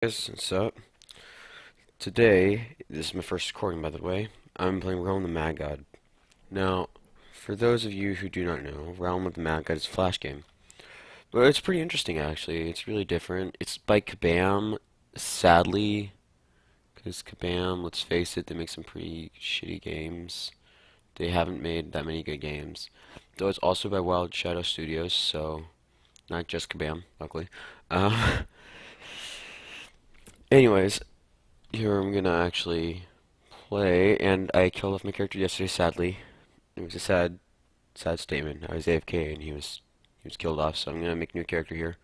Guys, what's up? Today, this is my first recording by the way, I'm playing Realm of the Mad God. Now, for those of you who do not know, Realm of the Mad God is a Flash game. But it's pretty interesting actually, it's really different. It's by Kabam, sadly, because Kabam, let's face it, they make some pretty shitty games. They haven't made that many good games. Though it's also by Wild Shadow Studios, so not just Kabam, luckily. Uh, anyways, here I'm gonna actually play, and I killed off my character yesterday, sadly. It was a sad statement. I was AFK and he was killed off, so I'm gonna make a new character here.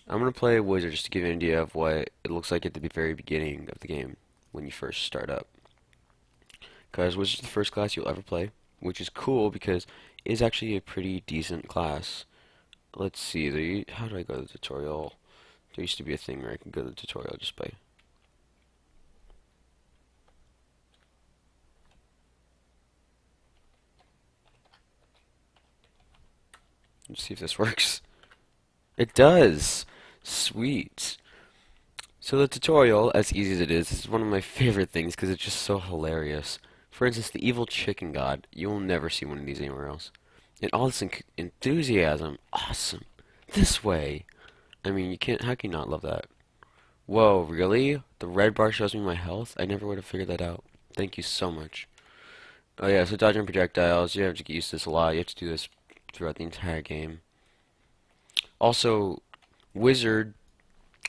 I'm gonna play Wizard just to give you an idea of what it looks like at the very beginning of the game when you first start up. Because Wizard's the first class you'll ever play, which is cool because it is actually a pretty decent class. Let's see, how do I go to the tutorial? There used to be a thing where I could go to the tutorial just by. Let's see if this works. It does! Sweet. So the tutorial, as easy as it is one of my favorite things because it's just so hilarious. For instance, the evil chicken god. You will never see one of these anywhere else. And all this enthusiasm. Awesome. This way. I mean, you can't. How can you not love that? Whoa, really? The red bar shows me my health? I never would have figured that out. Thank you so much. Oh yeah, so dodging projectiles. You have to get used to this a lot. You have to do this throughout the entire game. Also, Wizard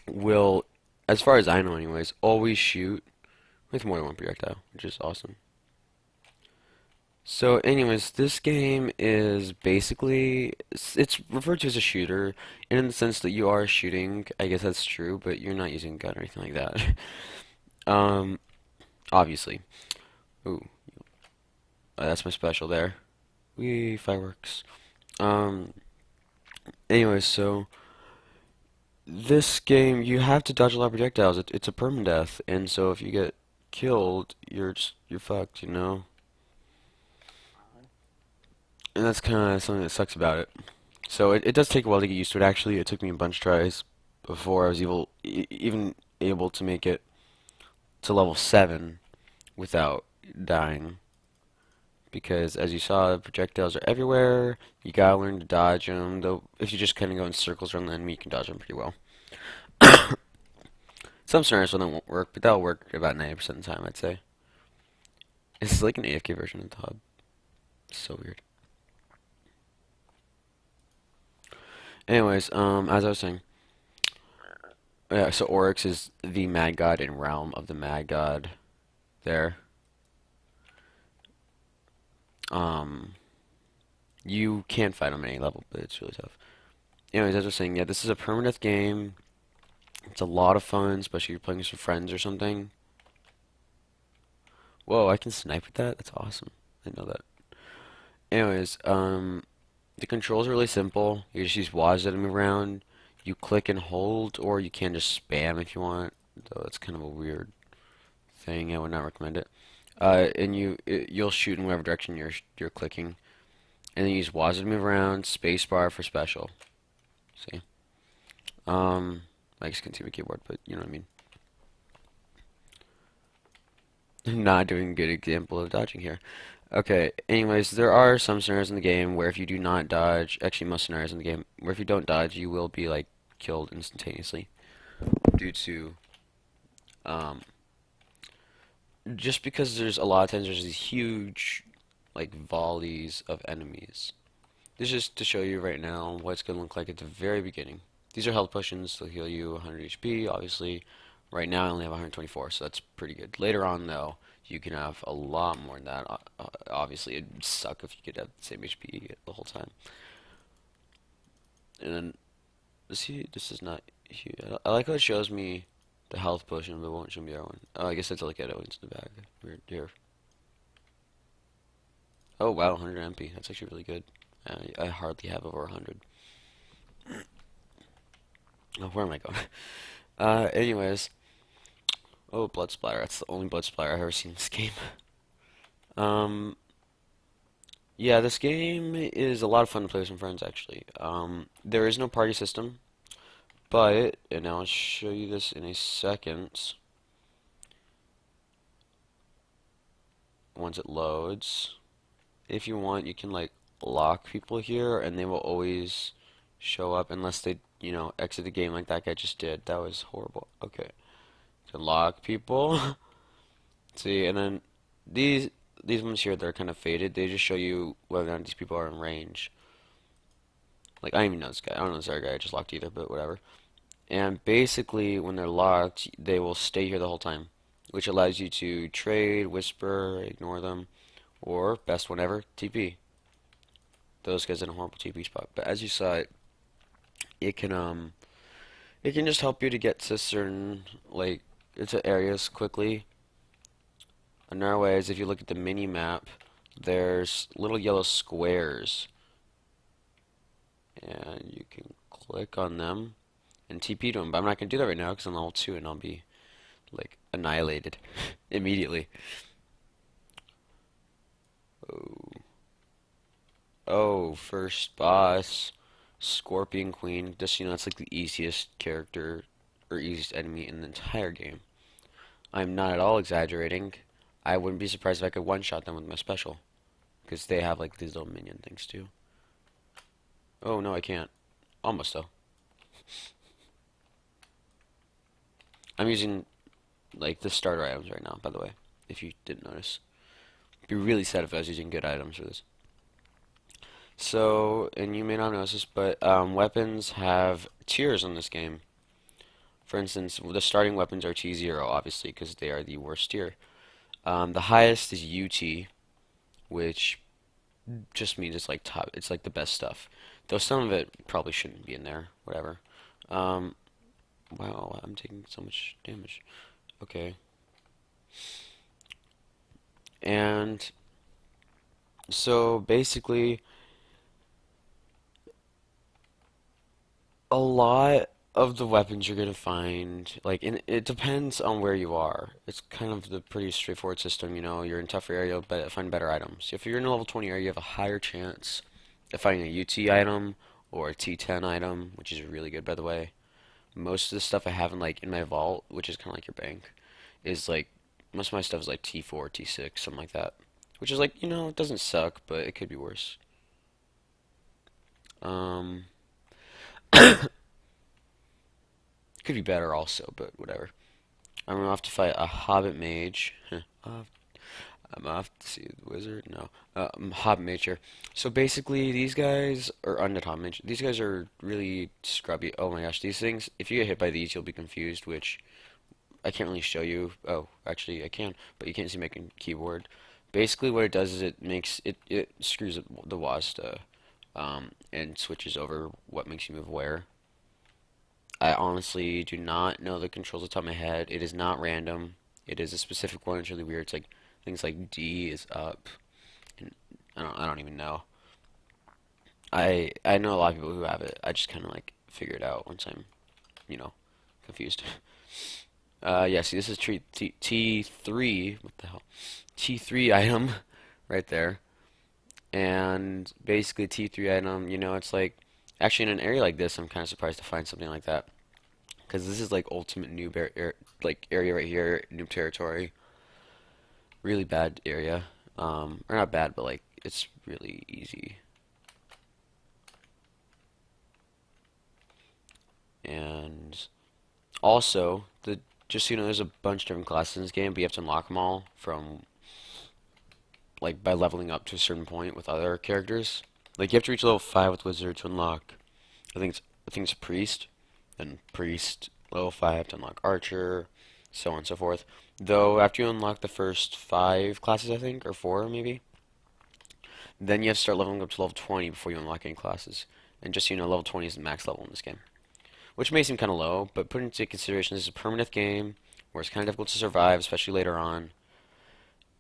will, as far as I know anyways, always shoot with more than one projectile, which is awesome. So anyways, this game is basically, it's referred to as a shooter, and in the sense that you are shooting, I guess that's true, but you're not using a gun or anything like that. Um, obviously. Ooh, that's my special there. Wee, fireworks. Um, anyways, so this game, you have to dodge a lot of projectiles. It's a permadeath, and so if you get killed, you're fucked, you know? And that's kind of something that sucks about it. So it does take a while to get used to it. Actually, it took me a bunch of tries before I was even able to make it to level 7 without dying. Because as you saw, the projectiles are everywhere. You gotta learn to dodge them. Though if you just kind of go in circles around the enemy, you can dodge them pretty well. Some scenarios won't work, but that'll work about 90% of the time, I'd say. It's like an AFK version of the hub. It's so weird. Anyways, as I was saying, yeah, so Oryx is the Mad God in Realm of the Mad God there. Um, you can fight on any level, but it's really tough. Anyways, as I was saying, yeah, this is a permanent game. It's a lot of fun, especially if you're playing with some friends or something. Whoa, I can snipe with that? That's awesome. I didn't know that. Anyways, the controls are really simple. You just use WASD to move around. You click and hold, or you can just spam if you want. Though it's kind of a weird thing. I would not recommend it. And you'll shoot in whatever direction you're clicking, and then you use WASD to move around. Spacebar for special. See? I just can't see my keyboard, but you know what I mean. Not doing a good example of dodging here. Okay, anyways, there are some scenarios in the game where if you do not dodge, actually most scenarios in the game, where if you don't dodge, you will be like killed instantaneously due to um just because there's a lot of times there's these huge like volleys of enemies. This is just to show you right now what it's gonna look like at the very beginning. These are health potions, they'll heal you 100 HP, obviously. Right now I only have 124, so that's pretty good. Later on though, you can have a lot more than that. Obviously, it'd suck if you could have the same HP the whole time. And then, see, this is not huge. I like how it shows me the health potion, but it won't show me the other one. Oh, I guess I have to look at it when it's in the bag. Weird here. Oh wow, 100 MP. That's actually really good. I hardly have over 100. Oh, where am I going? Anyways. Oh, blood splatter. That's the only blood splatter I've ever seen in this game. Um, yeah, this game is a lot of fun to play with some friends, actually. There is no party system, But, and I'll show you this in a second, once it loads. If you want, you can like lock people here, and they will always show up unless they, exit the game like that guy just did. That was horrible. Okay, to lock people. See, and then these these ones here, they're kind of faded. They just show you whether or not these people are in range. Like, I don't even know this guy. I don't know this other guy I just locked either, but whatever. And basically, when they're locked, they will stay here the whole time, which allows you to trade, whisper, ignore them, or best one ever, TP. Those guys in a horrible TP spot. But as you saw, it can just help you to get to certain into areas quickly. Another way is if you look at the mini map, there's little yellow squares, and you can click on them and TP to them. But I'm not gonna do that right now because I'm level 2 and I'll be like annihilated immediately. Oh, oh, first boss, Scorpion Queen. Just it's like the easiest character or easiest enemy in the entire game. I'm not at all exaggerating. I wouldn't be surprised if I could one-shot them with my special, because they have like these little minion things too. Oh no, I can't. Almost though. I'm using like the starter items right now, by the way, if you didn't notice. I'd be really sad if I was using good items for this. So, and you may not notice this, but weapons have tiers in this game. For instance, the starting weapons are T0, obviously, because they are the worst tier. The highest is UT, which just means it's like top. It's like the best stuff. Though some of it probably shouldn't be in there. Whatever. Um, wow, I'm taking so much damage. Okay. And so basically, a lot of the weapons you're gonna find, like, it depends on where you are. It's kind of the pretty straightforward system, You're in tougher area, but find better items. If you're in a level 20 area, you have a higher chance of finding a UT item or a T10 item, which is really good, by the way. Most of the stuff I have in my vault, which is kind of like your bank, is like most of my stuff is like T4, T6, something like that. Which is like, it doesn't suck, but it could be worse. Um, could be better also, but whatever. I'm gonna have to fight a Hobbit mage. I'm off to see the wizard. No, Hobbit mage here. So basically, these guys are undead Hobbit mage. These guys are really scrubby. Oh my gosh, these things. If you get hit by these, you'll be confused. Which I can't really show you. Oh, actually, I can, but you can't see my keyboard. Basically, what it does is it screws up the WASD and switches over what makes you move where. I honestly do not know the controls off the top of my head. It is not random. It is a specific one. It's really weird. It's like things like D is up, and I don't even know. I know a lot of people who have it. I just kind of like figure it out once I'm, you know, confused. Yeah. See, this is T3. What the hell? T3 item, right there. And basically T3 item. It's like actually in an area like this, I'm kind of surprised to find something like that. Because this is like ultimate noob like area right here, noob territory. Really bad area. Or not bad, but like it's really easy. And also, just so you know, there's a bunch of different classes in this game, but you have to unlock them all from like by leveling up to a certain point with other characters. Like you have to reach level 5 with wizard to unlock. I think it's a priest, then priest level 5 to unlock archer, so on and so forth. Though after you unlock the first 5 classes, I think, or 4 maybe, then you have to start leveling up to level 20 before you unlock any classes. And just so you know, level 20 is the max level in this game. Which may seem kind of low, but put into consideration this is a permanent game where it's kind of difficult to survive, especially later on.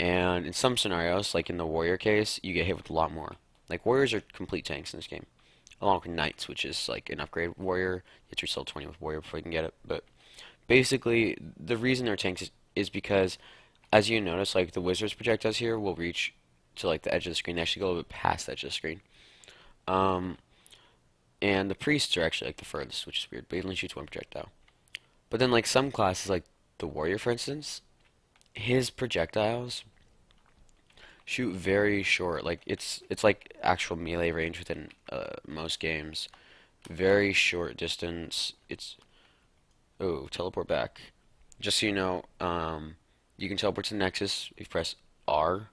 And in some scenarios, like in the warrior case, you get hit with a lot more. Like warriors are complete tanks in this game, along with knights, which is like an upgrade warrior. You have to reach level 20 with warrior before you can get it. But basically, the reason they're tanks is because, as you notice, like the wizard's projectiles here will reach to like the edge of the screen, actually go a little bit past the edge of the screen. Um, And the priests are actually like the furthest, which is weird, but he only shoots one projectile. But then like some classes, like the warrior for instance, his projectiles shoot very short. Like it's like actual melee range within most games. Very short distance. It's oh, teleport back. Just so you know, you can teleport to the Nexus if you press R,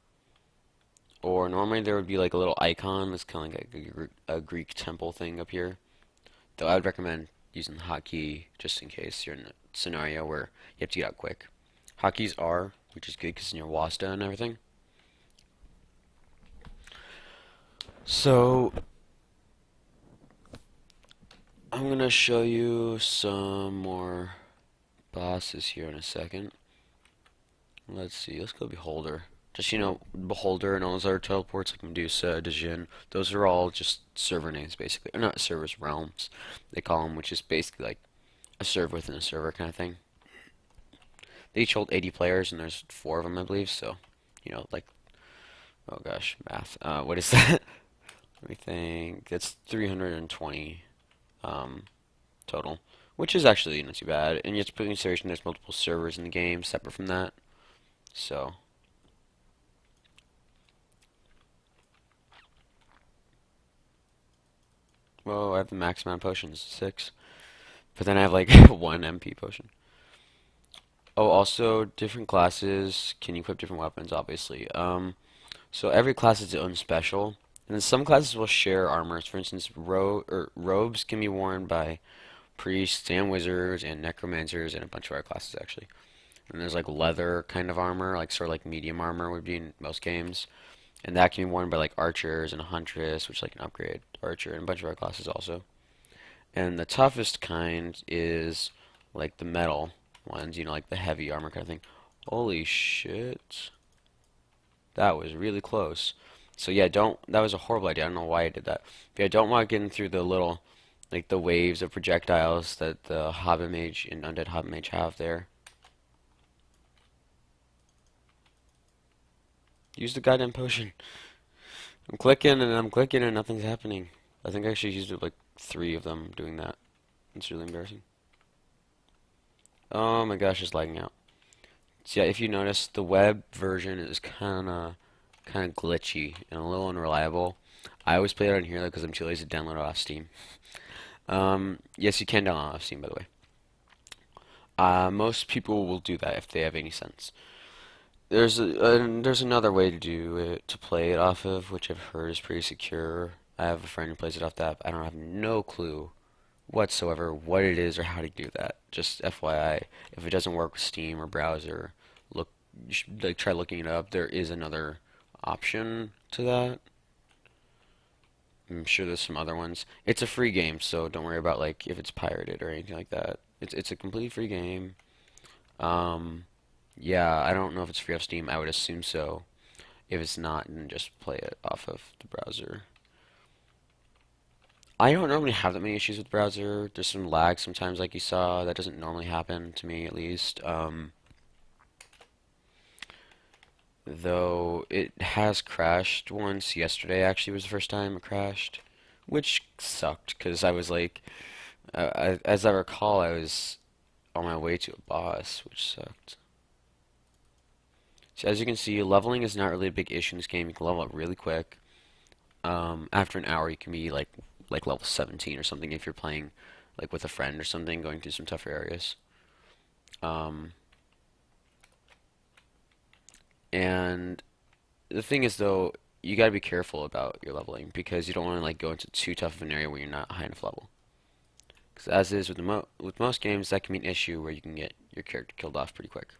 or normally there would be like a little icon that's kind of like a Greek temple thing up here. Though I would recommend using the hotkey just in case you're in a scenario where you have to get out quick. Hotkeys R, which is good because in your Wasta and everything. So I'm gonna show you some more bosses here in a second. Let's see, let's go Beholder. Just, you know, Beholder and all those other teleports like Medusa, Djinn, those are all just server names basically. Or not servers, realms, they call them, which is basically like a server within a server kind of thing. They each hold 80 players and there's 4 of them, I believe, so, you know, like, oh gosh, math. What is that? Let me think. That's 320 total, which is actually not too bad. And you have to put in consideration there's multiple servers in the game separate from that. So, whoa, I have the max amount of potions, 6. But then I have like 1 MP potion. Oh, also, different classes can equip different weapons, obviously. So every class has its own special. And then some classes will share armors. For instance, robes can be worn by priests and wizards and necromancers and a bunch of other classes, actually. And there's like leather kind of armor, like sort of like medium armor would be in most games. And that can be worn by like archers and a huntress, which is like an upgrade archer, and a bunch of other classes also. And the toughest kind is like the metal ones, you know, like the heavy armor kind of thing. Holy shit. That was really close. So yeah, don't, that was a horrible idea. I don't know why I did that. But yeah, don't want to get in through the little, like the waves of projectiles that the Hobbit Mage and Undead Hobbit Mage have there. Use the goddamn potion. I'm clicking and nothing's happening. I think I actually used like 3 of them doing that. It's really embarrassing. Oh my gosh, it's lagging out. So yeah, if you notice, the web version is kind of glitchy and a little unreliable. I always play it on here though because I'm too lazy to download it off Steam. Yes, you can download it off Steam, by the way. Most people will do that if they have any sense. There's another way to do it to play it off of, which I've heard is pretty secure. I have a friend who plays it off that. I don't have no clue whatsoever what it is or how to do that. Just FYI, if it doesn't work with Steam or browser, look, you should, like try looking it up. There is another option to that. I'm sure there's some other ones. It's a free game, so don't worry about like if it's pirated or anything like that. It's a completely free game. Um, yeah, I don't know if it's free off Steam. I would assume so. If it's not, then just play it off of the browser. I don't normally have that many issues with the browser. There's some lag sometimes, like you saw. That doesn't normally happen to me, at least. Though it has crashed once. Yesterday actually was the first time it crashed, which sucked because I was like, as I recall, I was on my way to a boss, which sucked. So as you can see, leveling is not really a big issue in this game. You can level up really quick. After an hour, you can be like level 17 or something if you're playing like with a friend or something, going through some tougher areas. Um, and the thing is though, you gotta be careful about your leveling because you don't want to like go into too tough of an area where you're not high enough level. Because as is with with most games, that can be an issue where you can get your character killed off pretty quick.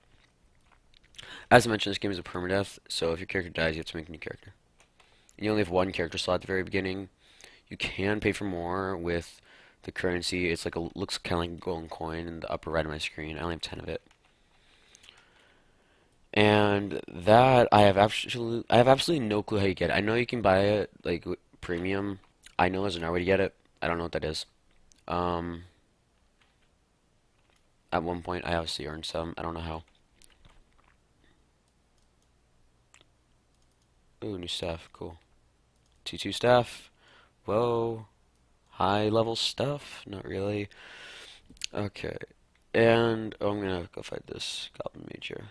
As I mentioned, this game is a permadeath, so if your character dies, you have to make a new character. And you only have 1 character slot at the very beginning. You can pay for more with the currency. It's like a looks kind of like a golden coin in the upper right of my screen. I only have 10 of it. And that I have absolutely no clue how you get it. I know you can buy it like premium. I know there's another way to get it. I don't know what that is. Um, at one point I obviously earned some. I don't know how. Ooh, new staff. Cool. T2 staff. Whoa. high level stuff. Not really. Okay. And oh, I'm gonna go fight this Goblin Mage here.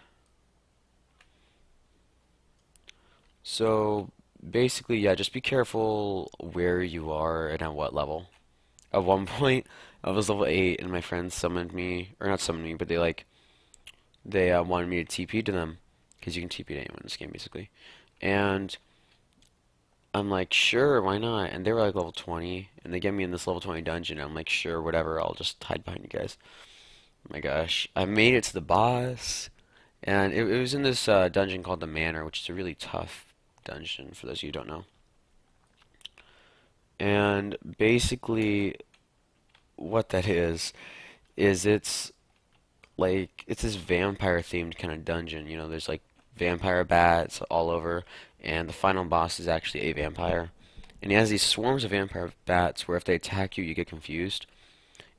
So basically, yeah, just be careful where you are and at what level. At one point, I was level 8 and my friends summoned me, or not summoned me, but they wanted me to TP to them, because you can TP to anyone in this game basically. And I'm like, sure, why not? And they were like level 20, and they get me in this level 20 dungeon. And I'm like, sure, whatever, I'll just hide behind you guys. Oh my gosh, I made it to the boss, and it was in this dungeon called the Manor, which is a really tough dungeon for those of you who don't know. And basically, what that is it's this vampire themed kind of dungeon. You know, there's like vampire bats all over, and the final boss is actually a vampire. And he has these swarms of vampire bats where if they attack you, you get confused,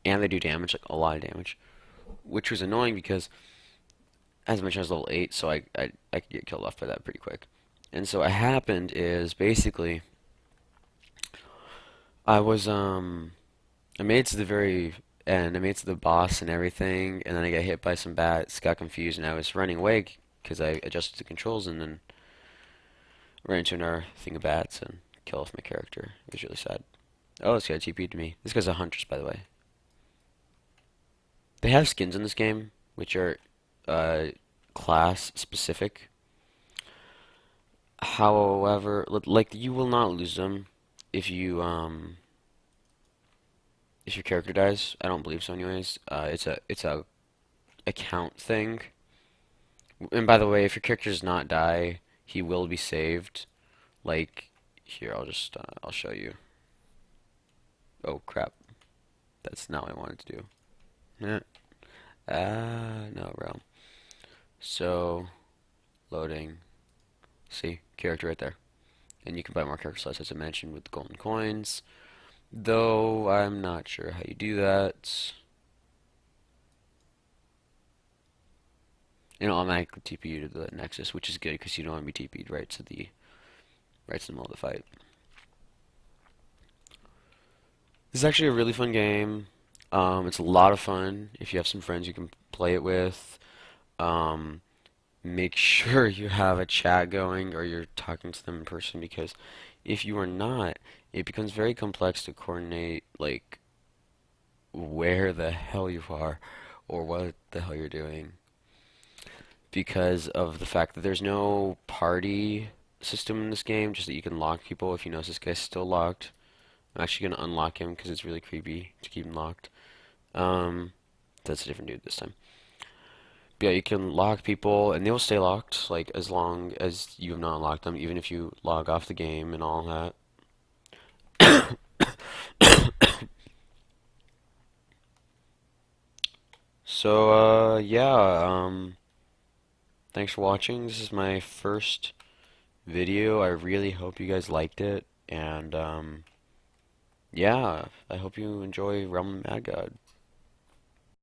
and they do damage, like a lot of damage, which was annoying because, as I mentioned, I was level 8, so I could get killed off by that pretty quick. And so what happened is basically I was I made it to the very end. I made it to the boss and everything, and then I got hit by some bats, got confused, and I was running away because I adjusted the controls and then ran into another thing of bats and killed off my character. It was really sad. Oh, this guy TP'd me. This guy's a huntress, by the way. They have skins in this game, which are uh, class specific. However, like you will not lose them if if your character dies. I don't believe so, anyways. It's a account thing. And by the way, if your character does not die, he will be saved. Like here, I'll show you. Oh crap, that's not what I wanted to do. Yeah. No, bro. So loading. See, character right there. And you can buy more character slots as I mentioned with the golden coins. Though I'm not sure how you do that. It'll automatically TP you to the Nexus, which is good because you don't want to be TP'd right to the middle of the fight. This is actually a really fun game. It's a lot of fun if you have some friends you can play it with. Um, Make sure you have a chat going or you're talking to them in person because if you are not, it becomes very complex to coordinate like where the hell you are or what the hell you're doing because of the fact that there's no party system in this game, just that you can lock people if you notice this guy's still locked. I'm actually gonna unlock him because it's really creepy to keep him locked. Um, that's a different dude this time. But yeah, you can lock people and they will stay locked like as long as you have not unlocked them, even if you log off the game and all that. So yeah, thanks for watching. This is my first video. I really hope you guys liked it, and yeah, I hope you enjoy Realm of Mad God.